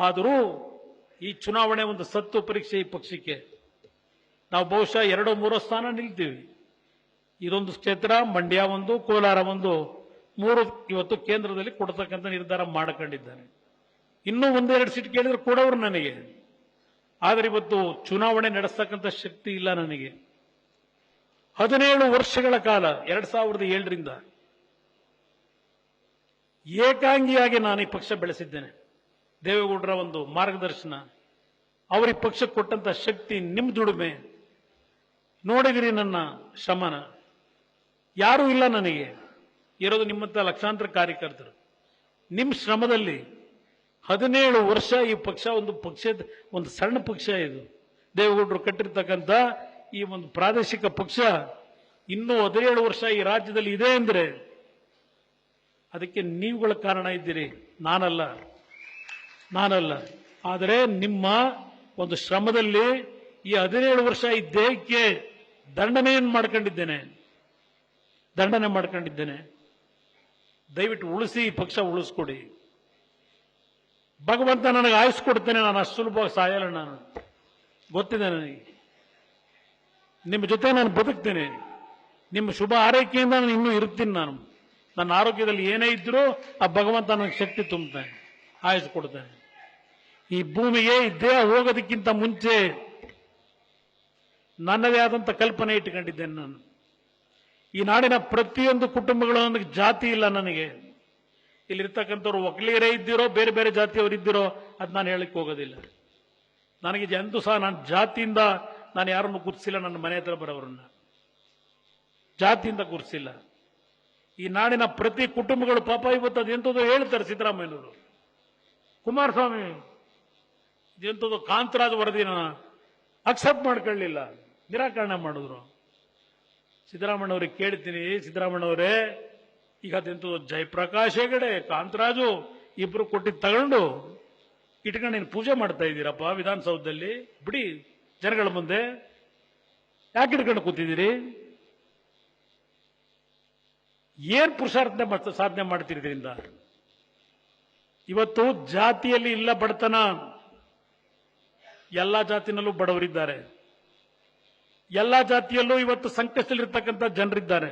ಆದರೂ ಈ ಚುನಾವಣೆ ಒಂದು ಸತ್ತು ಪರೀಕ್ಷೆ ಈ ಪಕ್ಷಕ್ಕೆ. ನಾವು ಬಹುಶಃ 2-3 ಸ್ಥಾನ ನಿಲ್ತೀವಿ. ಇದೊಂದು ಕ್ಷೇತ್ರ, ಮಂಡ್ಯ ಒಂದು, ಕೋಲಾರ ಒಂದು, 3 ಇವತ್ತು ಕೇಂದ್ರದಲ್ಲಿ ಕೊಡ್ತಕ್ಕಂಥ ನಿರ್ಧಾರ ಮಾಡಿಕೊಂಡಿದ್ದಾನೆ. ಇನ್ನೂ 1-2 ಸೀಟ್ ಕೇಳಿದ್ರೆ ಕೊಡೋರು ನನಗೆ. ಆದರೆ ಇವತ್ತು ಚುನಾವಣೆ ನಡೆಸ್ತಕ್ಕಂಥ ಶಕ್ತಿ ಇಲ್ಲ ನನಗೆ. 17 ವರ್ಷಗಳ ಕಾಲ 2007ರಿಂದ ಏಕಾಂಗಿಯಾಗಿ ನಾನು ಈ ಪಕ್ಷ ಬೆಳೆಸಿದ್ದೇನೆ. ದೇವೇಗೌಡರ ಒಂದು ಮಾರ್ಗದರ್ಶನ, ಅವರಿಗೆ ಪಕ್ಷಕ್ಕೆ ಕೊಟ್ಟಂತ ಶಕ್ತಿ, ನಿಮ್ಮ ದುಡಿಮೆ ನೋಡಿದಿರಿ. ನನ್ನ ಶ್ರಮನ ಯಾರೂ ಇಲ್ಲ ನನಗೆ, ಇರೋದು ನಿಮ್ಮಂತ ಲಕ್ಷಾಂತರ ಕಾರ್ಯಕರ್ತರು. ನಿಮ್ಮ ಶ್ರಮದಲ್ಲಿ 17 ವರ್ಷ ಈ ಪಕ್ಷ ಒಂದು ಸಣ್ಣ ಪಕ್ಷ ಇದು. ದೇವೇಗೌಡರು ಕಟ್ಟಿರ್ತಕ್ಕಂಥ ಈ ಒಂದು ಪ್ರಾದೇಶಿಕ ಪಕ್ಷ ಇನ್ನೂ 17 ವರ್ಷ ಈ ರಾಜ್ಯದಲ್ಲಿ ಇದೆ ಅಂದ್ರೆ ಅದಕ್ಕೆ ನೀವುಗಳ ಕಾರಣ ಇದ್ದೀರಿ, ನಾನಲ್ಲ. ಆದರೆ ನಿಮ್ಮ ಒಂದು ಶ್ರಮದಲ್ಲಿ ಈ 17 ವರ್ಷ ಈ ದೇಹಕ್ಕೆ ದಂಡನೆ ಮಾಡ್ಕೊಂಡಿದ್ದೇನೆ. ದಯವಿಟ್ಟು ಉಳಿಸಿ, ಈ ಪಕ್ಷ ಉಳಿಸ್ಕೊಡಿ. ಭಗವಂತ ನನಗೆ ಆಯುಸ್ ಕೊಡ್ತೇನೆ, ನಾನು ಅಷ್ಟು ಸುಲಭವಾಗಿ ಸಾಯಲ್ಲ. ನಾನು ಗೊತ್ತಿದೆ ನನಗೆ, ನಿಮ್ಮ ಜೊತೆ ನಾನು ಬದುಕ್ತೇನೆ. ನಿಮ್ಮ ಶುಭ ಆರೈಕೆಯಿಂದ ನಾನು ಇನ್ನೂ ಇರ್ತೀನಿ. ನನ್ನ ಆರೋಗ್ಯದಲ್ಲಿ ಏನೇ ಇದ್ರೂ ಆ ಭಗವಂತ ನನಗೆ ಶಕ್ತಿ ತುಂಬುತ್ತಾನೆ, ಆಯುಸ್ ಕೊಡ್ತಾನೆ. ಈ ಭೂಮಿಗೆ ಈ ದೇಹ ಹೋಗೋದಕ್ಕಿಂತ ಮುಂಚೆ ನನ್ನದೇ ಆದಂಥ ಕಲ್ಪನೆ ಇಟ್ಟುಕೊಂಡಿದ್ದೇನೆ. ನಾನು ಈ ನಾಡಿನ ಪ್ರತಿಯೊಂದು ಕುಟುಂಬಗಳೊಂದಿಗೆ ಜಾತಿ ಇಲ್ಲ ನನಗೆ. ಇಲ್ಲಿರ್ತಕ್ಕಂಥವ್ರು ಒಕ್ಕಲಿಗರೇ ಇದ್ದಿರೋ, ಬೇರೆ ಬೇರೆ ಜಾತಿಯವರು ಇದ್ದಿರೋ, ಅದು ನಾನು ಹೇಳಕ್ಕೆ ಹೋಗೋದಿಲ್ಲ. ನನಗೆ ಎಂದೂ ಸಹ ನಾನು ಜಾತಿಯಿಂದ ನಾನು ಯಾರನ್ನು ಗುರುತಿಸಿಲ್ಲ. ನನ್ನ ಮನೆ ಹತ್ರ ಬರೋರನ್ನ ಜಾತಿಯಿಂದ ಗುರುತಿಸಿಲ್ಲ. ಈ ನಾಡಿನ ಪ್ರತಿ ಕುಟುಂಬಗಳು ಪಾಪ ಇವತ್ತು ಅದೆಂಥದ್ದು ಹೇಳ್ತಾರೆ ಸಿದ್ದರಾಮಯ್ಯನವರು, ಕುಮಾರಸ್ವಾಮಿ ಇದೆಂಥದ್ದು ಕಾಂತರಾಜ್ ವರದಿನ ಅಕ್ಸೆಪ್ಟ್ ಮಾಡ್ಕೊಳ್ಳಿಲ್ಲ, ನಿರಾಕರಣೆ ಮಾಡಿದ್ರು. ಸಿದ್ದರಾಮಯ್ಯವ್ರಿಗೆ ಕೇಳ್ತೀನಿ, ಸಿದ್ದರಾಮಯ್ಯವರೇ ಈಗ ಅದೆಂಥದ್ದು ಜಯಪ್ರಕಾಶ್ ಹೆಗಡೆ, ಕಾಂತರಾಜು ಇಬ್ರು ಕೊಟ್ಟಿದ್ದು ತಗೊಂಡು ಇಟ್ಕೊಂಡು ನೀನು ಪೂಜೆ ಮಾಡ್ತಾ ಇದ್ದೀರಪ್ಪ ವಿಧಾನಸೌಧದಲ್ಲಿ, ಬಿಡಿ ಜನಗಳ ಮುಂದೆ ಯಾಕೆ ಇಟ್ಕೊಂಡು ಕೂತಿದ್ದೀರಿ? ಏನ್ ಪುರುಷಾರ್ಥ ಸಾಧನೆ ಮಾಡ್ತಿದ್ರಿಂದ? ಇವತ್ತು ಜಾತಿಯಲ್ಲಿ ಇಲ್ಲ ಬಡತನ, ಎಲ್ಲಾ ಜಾತಿನಲ್ಲೂ ಬಡವರಿದ್ದಾರೆ. ಎಲ್ಲಾ ಜಾತಿಯಲ್ಲೂ ಇವತ್ತು ಸಂಕಷ್ಟದಲ್ಲಿರ್ತಕ್ಕಂಥ ಜನರಿದ್ದಾರೆ.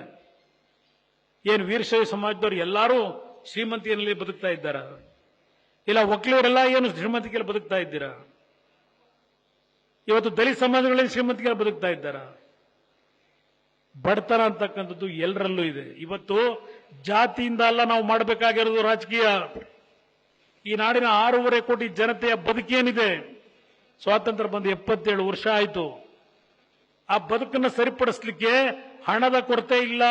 ಏನು ವೀರಶೈವ ಸಮಾಜದವರು ಎಲ್ಲರೂ ಶ್ರೀಮಂತಿಯಲ್ಲಿ ಬದುಕ್ತಾ ಇದ್ದಾರ? ಇಲ್ಲ ಒಕ್ಕಲಿಗರೆಲ್ಲ ಏನು ಶ್ರೀಮಂತಿಕೆಯಲ್ಲಿ ಬದುಕ್ತಾ ಇದ್ದೀರಾ? ಇವತ್ತು ದಲಿತ ಸಮಾಜಗಳಲ್ಲಿ ಶ್ರೀಮಂತಿಕೆಯಲ್ಲಿ ಬದುಕ್ತಾ ಇದ್ದಾರ? ಬಡತನ ಅಂತಕ್ಕಂಥದ್ದು ಎಲ್ಲರಲ್ಲೂ ಇದೆ. ಇವತ್ತು ಜಾತಿಯಿಂದ ಅಲ್ಲ ನಾವು ಮಾಡಬೇಕಾಗಿರೋದು ರಾಜಕೀಯ. ಈ ನಾಡಿನ 6.5 ಕೋಟಿ ಜನತೆಯ ಬದುಕೇನಿದೆ, ಸ್ವಾತಂತ್ರ್ಯ ಬಂದು 77 ವರ್ಷ ಆಯಿತು. ಆ ಬದುಕನ್ನು ಸರಿಪಡಿಸಲಿಕ್ಕೆ ಹಣದ ಕೊರತೆ ಇಲ್ಲ.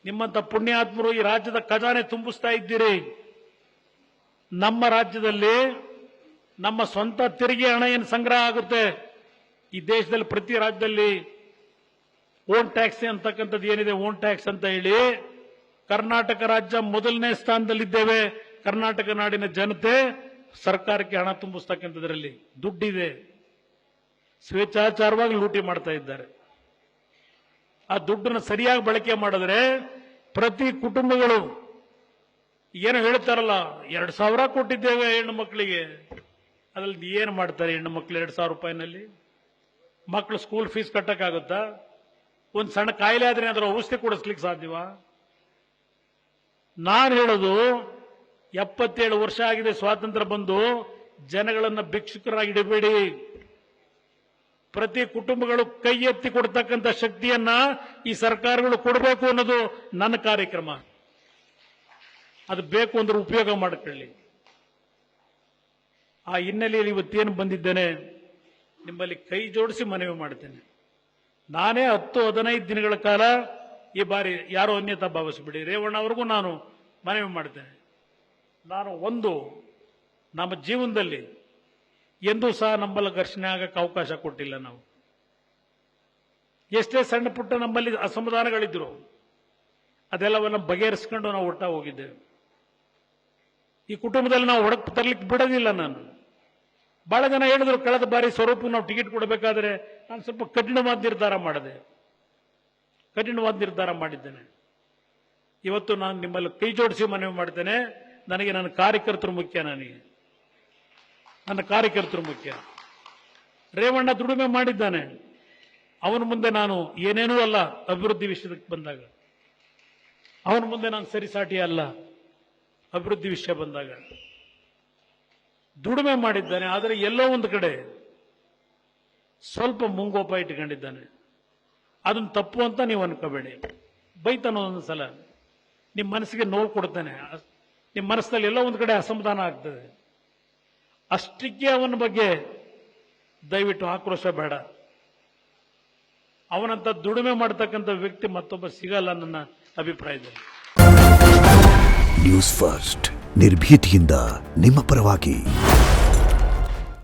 ನಿಮ್ಮಂತ ಪುಣ್ಯಾತ್ಮರು ಈ ರಾಜ್ಯದ ಖಜಾನೆ ತುಂಬಿಸ್ತಾ ಇದ್ದೀರಿ. ನಮ್ಮ ರಾಜ್ಯದಲ್ಲಿ ನಮ್ಮ ಸ್ವಂತ ತೆರಿಗೆ ಹಣ ಏನು ಸಂಗ್ರಹ ಆಗುತ್ತೆ, ಈ ದೇಶದಲ್ಲಿ ಪ್ರತಿ ರಾಜ್ಯದಲ್ಲಿ ಓನ್ ಟ್ಯಾಕ್ಸ್ ಅಂತಕ್ಕಂಥದ್ದು ಏನಿದೆ, ಓನ್ ಟ್ಯಾಕ್ಸ್ ಅಂತ ಹೇಳಿ ಕರ್ನಾಟಕ ರಾಜ್ಯ ಮೊದಲನೇ ಸ್ಥಾನದಲ್ಲಿದ್ದೇವೆ. ಕರ್ನಾಟಕ ನಾಡಿನ ಜನತೆ ಸರ್ಕಾರಕ್ಕೆ ಹಣ ತುಂಬಿಸ್ತಕ್ಕಂಥದ್ರಲ್ಲಿ ದುಡ್ಡಿದೆ. ಸ್ವೇಚ್ಛಾಚಾರವಾಗಿ ಲೂಟಿ ಮಾಡ್ತಾ ಇದ್ದಾರೆ. ಆ ದುಡ್ಡನ್ನು ಸರಿಯಾಗಿ ಬಳಕೆ ಮಾಡಿದ್ರೆ ಪ್ರತಿ ಕುಟುಂಬಗಳು ಏನು ಹೇಳ್ತಾರಲ್ಲ, 2,000 ಕೊಟ್ಟಿದ್ದೇವೆ ಹೆಣ್ಣು ಮಕ್ಕಳಿಗೆ, ಅದ್ರಲ್ಲಿ ಏನು ಮಾಡ್ತಾರೆ ಹೆಣ್ಣು ಮಕ್ಕಳು 2,000 ರೂಪಾಯಿನಲ್ಲಿ? ಮಕ್ಕಳು ಸ್ಕೂಲ್ ಫೀಸ್ ಕಟ್ಟಕ್ಕಾಗುತ್ತಾ? ಒಂದು ಸಣ್ಣ ಕಾಯಿಲೆ ಆದ್ರೆ ಅದರ ಔಷಧಿ ಕೊಡಿಸ್ಲಿಕ್ಕೆ ಸಾಧ್ಯವಾ? ನಾನು ಹೇಳೋದು 77 ವರ್ಷ ಆಗಿದೆ ಸ್ವಾತಂತ್ರ್ಯ ಬಂದು, ಜನಗಳನ್ನ ಭಿಕ್ಷುಕರಾಗಿ ಇಡಬೇಡಿ. ಪ್ರತಿ ಕುಟುಂಬಗಳು ಕೈ ಎತ್ತಿ ಕೊಡ್ತಕ್ಕಂಥ ಶಕ್ತಿಯನ್ನ ಈ ಸರ್ಕಾರಗಳು ಕೊಡಬೇಕು ಅನ್ನೋದು ನನ್ನ ಕಾರ್ಯಕ್ರಮ. ಅದು ಬೇಕು ಅಂದ್ರೆ ಉಪಯೋಗ ಮಾಡಿಕೊಳ್ಳಿ. ಆ ಹಿನ್ನೆಲೆಯಲ್ಲಿ ಇವತ್ತೇನು ಬಂದಿದ್ದೇನೆ, ನಿಮ್ಮಲ್ಲಿ ಕೈ ಜೋಡಿಸಿ ಮನವಿ ಮಾಡ್ತೇನೆ. ನಾನೇ 10-15 ದಿನಗಳ ಕಾಲ ಈ ಬಾರಿ ಯಾರೋ ಅನ್ಯತಾ ಭಾವಿಸಬೇಡಿ, ರೇವಣ್ಣ ಅವರಿಗೂ ನಾನು ಮನವಿ ಮಾಡ್ತೇನೆ. ನಾನು ನಮ್ಮ ಜೀವನದಲ್ಲಿ ಎಂದೂ ಸಹ ನಮ್ಮಲ್ಲಿ ಘರ್ಷಣೆ ಆಗಕ್ಕೆ ಅವಕಾಶ ಕೊಟ್ಟಿಲ್ಲ. ನಾವು ಎಷ್ಟೇ ಸಣ್ಣ ಪುಟ್ಟ ನಮ್ಮಲ್ಲಿ ಅಸಮಾಧಾನಗಳಿದ್ರು ಅದೆಲ್ಲವನ್ನ ಬಗೆಹರಿಸ್ಕೊಂಡು ನಾವು ಒಟ್ಟ ಹೋಗಿದ್ದೇವೆ. ಈ ಕುಟುಂಬದಲ್ಲಿ ನಾವು ಹೊಡಕ್ ತರಲಿಕ್ಕೆ ಬಿಡೋದಿಲ್ಲ. ನಾನು ಬಹಳ ಜನ ಹೇಳಿದ್ರು, ಕಳೆದ ಬಾರಿ ಸ್ವರೂಪ ನಾವು ಟಿಕೆಟ್ ಕೊಡಬೇಕಾದ್ರೆ ನಾನು ಸ್ವಲ್ಪ ಕಠಿಣವಾದ ನಿರ್ಧಾರ ಮಾಡಿದ್ದೇನೆ. ಇವತ್ತು ನಾನು ನಿಮ್ಮಲ್ಲಿ ಕೈ ಜೋಡಿಸಿ ಮನವಿ ಮಾಡ್ತೇನೆ. ನನಗೆ ನನ್ನ ಕಾರ್ಯಕರ್ತರು ಮುಖ್ಯ. ನನಗೆ ನನ್ನ ಕಾರ್ಯಕರ್ತರು ಮುಖ್ಯ. ರೇವಣ್ಣ ದುಡಿಮೆ ಮಾಡಿದ್ದಾನೆ, ಅವನ ಮುಂದೆ ನಾನು ಏನೇನೂ ಅಲ್ಲ. ಅಭಿವೃದ್ಧಿ ವಿಷಯಕ್ಕೆ ಬಂದಾಗ ಅವನ ಮುಂದೆ ನಾನು ಸರಿಸಾಟಿ ಅಲ್ಲ. ಅಭಿವೃದ್ಧಿ ವಿಷಯ ಬಂದಾಗ ದುಡಿಮೆ ಮಾಡಿದ್ದಾನೆ, ಆದರೆ ಎಲ್ಲೋ ಒಂದು ಕಡೆ ಸ್ವಲ್ಪ ಮುಂಗೋಪ ಇಟ್ಕೊಂಡಿದ್ದಾನೆ. ಅದನ್ನ ತಪ್ಪು ಅಂತ ನೀವು ಅನ್ಕೋಬೇಡಿ. ಬೈತಾನೋ ಒಂದು ಸಲ, ನಿಮ್ಮ ಮನಸ್ಸಿಗೆ ನೋವು ಕೊಡ್ತಾನೆ, ನಿಮ್ಮ ಮನಸ್ಸಿನಲ್ಲಿ ಎಲ್ಲೋ ಒಂದು ಕಡೆ ಅಸಮಾಧಾನ ಆಗ್ತದೆ. ಅಷ್ಟಕ್ಕೆ ಅವನ ಬಗ್ಗೆ ದಯವಿಟ್ಟು ಆಕ್ರೋಶ ಬೇಡ. ಅವನಂತ ದುಡಿಮೆ ಮಾಡತಕ್ಕಂಥ ವ್ಯಕ್ತಿ ಮತ್ತೊಬ್ಬ ಸಿಗಲ್ಲ ನನ್ನ ಅಭಿಪ್ರಾಯದಲ್ಲಿ. ನ್ಯೂಸ್ ಫಸ್ಟ್ ನಿರ್ಭೀತಿಯಿಂದ ನಿಮ್ಮ ಪರವಾಗಿ.